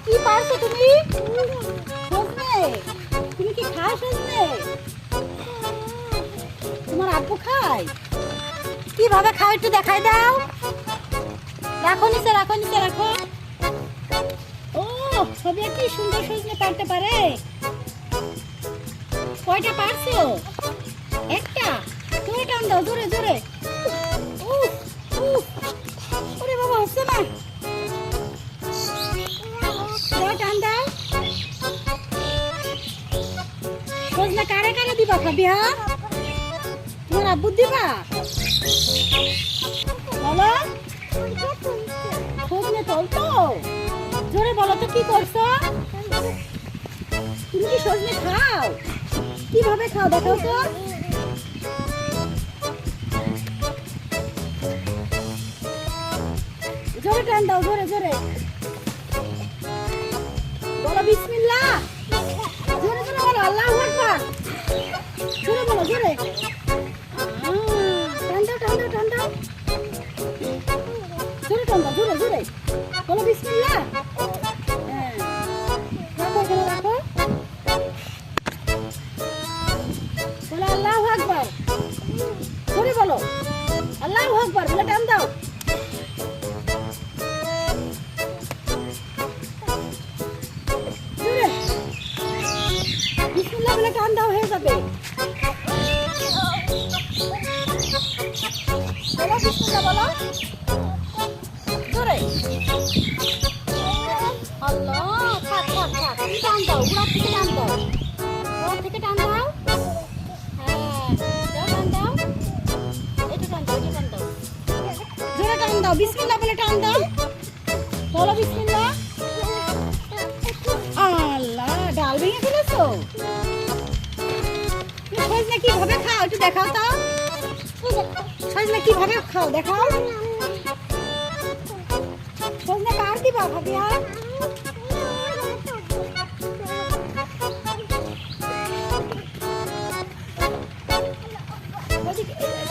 কি পারছো তুমি? সজনে, তুমি কি খাও সজনে? তোমার আব্বু খায়? কিভাবে খাও একটু দেখাই দাও। রাখো নিচে, রাখো নিচে, রাখো। ও সবই কি সুন্দর সজনে পারতে পারে। কয়টা পারছো? একটা। জোরে টান দাও, জোরে জোরে। উফ, উফ। ওরে বাবা, হচ্ছে না। দাও, টান দাও। সজনে কারে কারে দিবা খাবি? হ্যাঁ, তোমার আব্বু দিবা? বলো। সজনে তোলতো? জোরে বলো তো, কি করছো? তুমি কি সজনে খাও? কিভাবে খাও দেখাও তো। জোরে টান দাও, জোরে জোরে। বলো বিসমিল্লাহ। জোরে জোরে বলো, আল্লাহু আকবার। জোরে বলো, জোরে। টান দাও, টান দাও, টান দাও। জোরে টান দাও, জোরে জোরে। বলো বিসমিল্লাহ। হ্যাঁ, রাখো, এখানে রাখো। বলো আল্লাহু আকবার। জোরে বলো আল্লাহু আকবার বলে টান দাও। জোরে বিসমিল্লাহ বলে টান দাও, হয়ে যাবে। বলো বিসমিল্লাহ, বলো জোরে। আল্লাহ, থাক থাক থাক, তুমি টান দাও, গোড়া থেকে টান দাও, গোড়া থেকে টান দাও। হ্যাঁ, দাও, টান দাও। এটা টান দাও, এটা টান দাও। জোরে টান দাও, বিসমিল্লাহ বলে টান দাও। বলো বিসমিল্লাহ। আল্লাহ, ডাল ভেঙে ফেলেছো। সজনে কিভাবে খাও একটু দেখাও তো। সজনে কিভাবে খাও দেখাও। সজনে কার দিবা ভাবিয়া?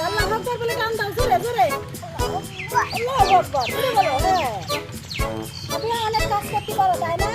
আল্লাহু আকবার বলে টান দাও, জোরে জোরে। আল্লাহু আকবার জোরে বলো। হ্যাঁ, ভাবিয়া অনেক কাজ করতে পারো, তাই না?